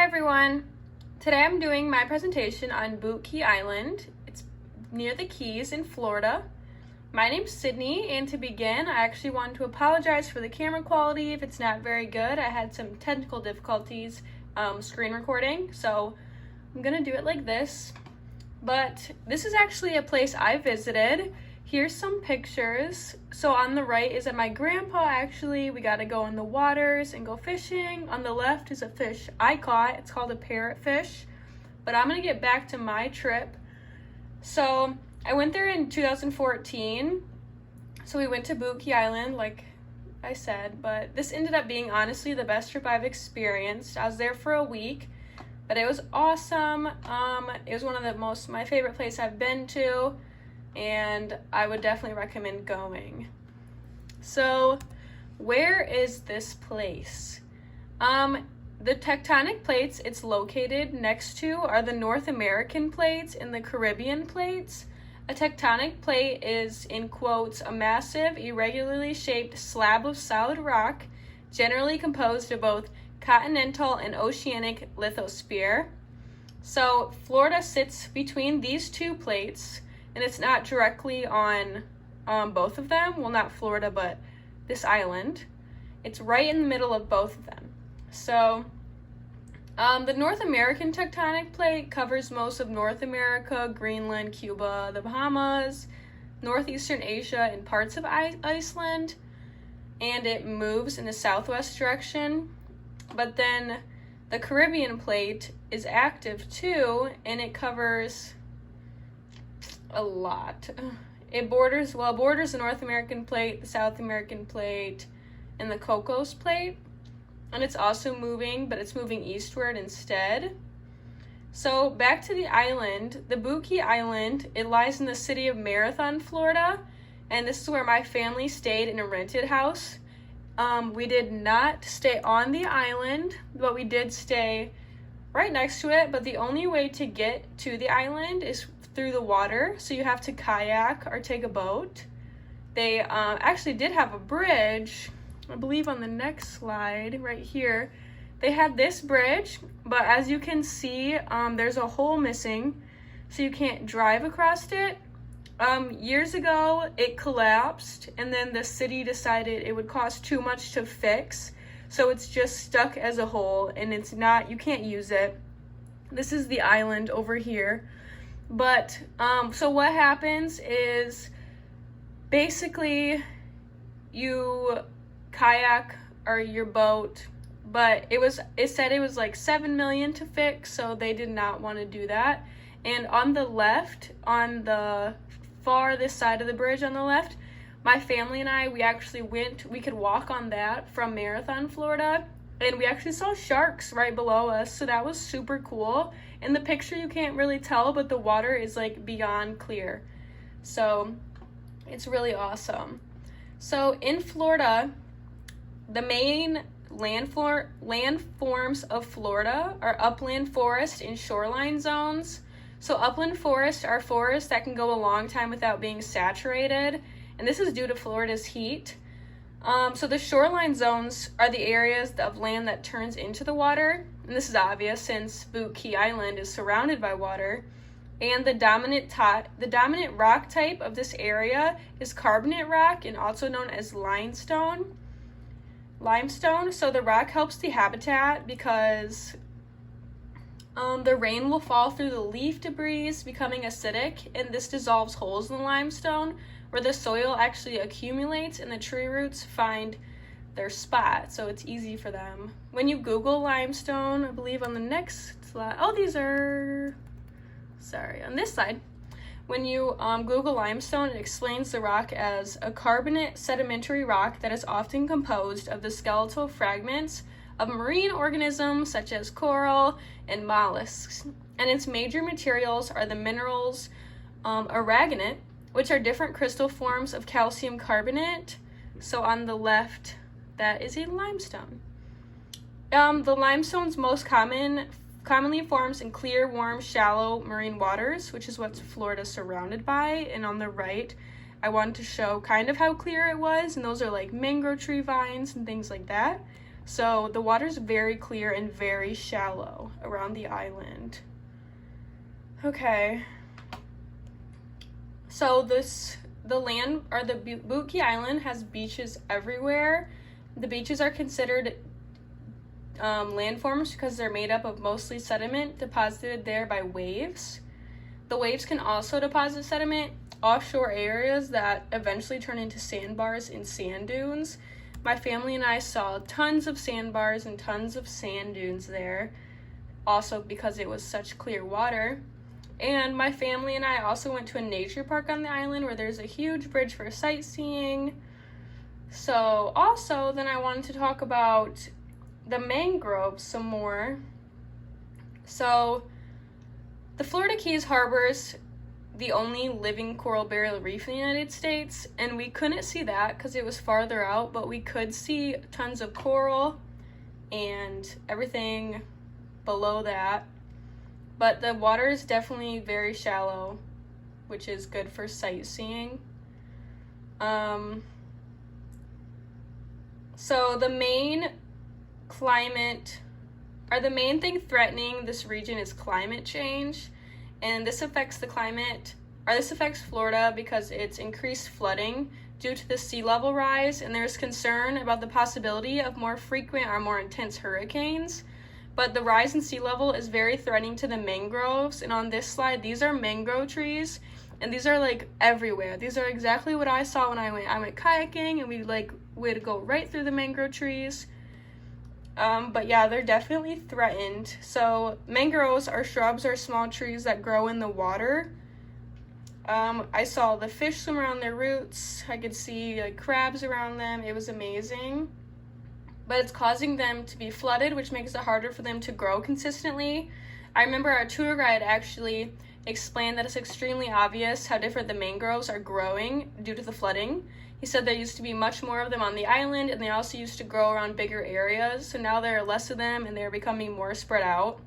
Hi everyone! Today I'm doing my presentation on Boot Key Island. It's near the Keys in Florida. My name's Sydney, and to begin, I actually want to apologize for the camera quality if it's not very good. I had some technical difficulties screen recording, so I'm gonna do it like this. But this is actually a place I visited. Here's some pictures. So on the right is at my grandpa, actually. We got to go in the waters and go fishing. On the left is a fish I caught. It's called a parrotfish. But I'm going to get back to my trip. So I went there in 2014. So we went to Boot Key Island, like I said. But this ended up being, honestly, the best trip I've experienced. I was there for a week. But it was awesome. It was one of my favorite places I've been to. And I would definitely recommend going. So, where is this place? The tectonic plates it's located next to are the North American plates and the Caribbean plates. A tectonic plate is, in quotes, a massive, irregularly shaped slab of solid rock, generally composed of both continental and oceanic lithosphere. So, Florida sits between these two plates, and it's not directly on both of them. Well, not Florida, but this island. It's right in the middle of both of them. So, the North American tectonic plate covers most of North America, Greenland, Cuba, the Bahamas, Northeastern Asia, and parts of Iceland. And it moves in the southwest direction. But then the Caribbean plate is active too, and it covers a lot. It borders the North American plate, the South American plate, and the Cocos plate. And it's also moving, but it's moving eastward instead. So back to the island, the Boot Key Island, it lies in the city of Marathon, Florida. And this is where my family stayed in a rented house. We did not stay on the island, but we did stay right next to it. But the only way to get to the island is through the water, so you have to kayak or take a boat. They actually did have a bridge, I believe on the next slide right here. They had this bridge, but as you can see, there's a hole missing, so you can't drive across it. Years ago, it collapsed, and then the city decided it would cost too much to fix, so it's just stuck as a hole, and you can't use it. This is the island over here. But, so what happens is, basically, you kayak or your boat, but it said it was like $7 million to fix, so they did not want to do that. And on the left, on the farthest side of the bridge on the left, my family and I, we could walk on that from Marathon, Florida, and we actually saw sharks right below us, so that was super cool. In the picture, you can't really tell, but the water is like beyond clear. So it's really awesome. So in Florida, the main landforms of Florida are upland forest and shoreline zones. So upland forests are forests that can go a long time without being saturated, and this is due to Florida's heat. So the shoreline zones are the areas of land that turns into the water, and this is obvious since Boot Key Island is surrounded by water. And the dominant rock type of this area is carbonate rock, and also known as limestone. So the rock helps the habitat because the rain will fall through the leaf debris, becoming acidic, and this dissolves holes in the limestone where the soil actually accumulates and the tree roots find their spot, so it's easy for them. When you Google limestone, I believe on the next slide, on this slide, when you Google limestone, it explains the rock as a carbonate sedimentary rock that is often composed of the skeletal fragments of marine organisms such as coral and mollusks. And its major materials are the minerals aragonite, which are different crystal forms of calcium carbonate. So on the left, that is a limestone. The limestone's most commonly forms in clear, warm, shallow marine waters, which is what Florida's surrounded by. And on the right, I wanted to show kind of how clear it was, and those are like mangrove tree vines and things like that. So the water's very clear and very shallow around the island. Okay. So the Boot Key Island has beaches everywhere. The beaches are considered landforms because they're made up of mostly sediment deposited there by waves. The waves can also deposit sediment offshore areas that eventually turn into sandbars and sand dunes. My family and I saw tons of sandbars and tons of sand dunes there, also because it was such clear water. And my family and I also went to a nature park on the island where there's a huge bridge for sightseeing. So also, then I wanted to talk about the mangroves some more. So the Florida Keys harbors the only living coral barrier reef in the United States, and we couldn't see that because it was farther out, but we could see tons of coral and everything below that. But the water is definitely very shallow, which is good for sightseeing. So the main thing threatening this region is climate change, and this affects Florida because it's increased flooding due to the sea level rise, and there's concern about the possibility of more frequent or more intense hurricanes. But the rise in sea level is very threatening to the mangroves, and on this slide, these are mangrove trees, and these are like everywhere. These are exactly what I saw when I went kayaking, and we'd go right through the mangrove trees. But yeah, they're definitely threatened. So mangroves are shrubs or small trees that grow in the water. I saw the fish swim around their roots. I could see like crabs around them. It was amazing. But it's causing them to be flooded, which makes it harder for them to grow consistently. I remember our tour guide actually explained that it's extremely obvious how different the mangroves are growing due to the flooding. He said there used to be much more of them on the island, and they also used to grow around bigger areas, so now there are less of them and they're becoming more spread out.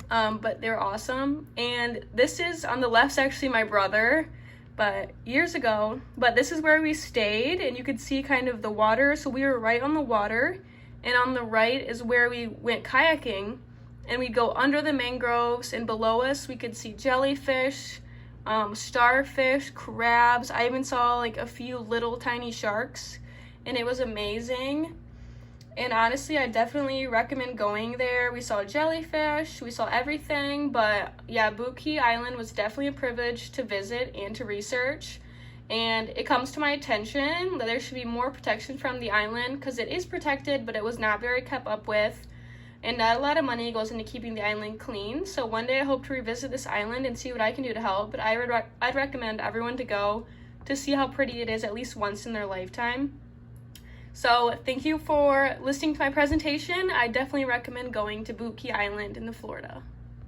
But they're awesome. And this is, on the left's actually my brother, but years ago, but this is where we stayed, and you could see kind of the water. So we were right on the water, and on the right is where we went kayaking, and we'd go under the mangroves, and below us we could see jellyfish, starfish, crabs. I even saw like a few little tiny sharks, and it was amazing. And honestly, I definitely recommend going there. We saw jellyfish, we saw everything, but yeah, Boot Key Island was definitely a privilege to visit and to research. And it comes to my attention that there should be more protection from the island, because it is protected, but it was not very kept up with. And not a lot of money goes into keeping the island clean. So one day I hope to revisit this island and see what I can do to help. But I'd recommend everyone to go to see how pretty it is at least once in their lifetime. So thank you for listening to my presentation. I definitely recommend going to Boot Key Island in Florida.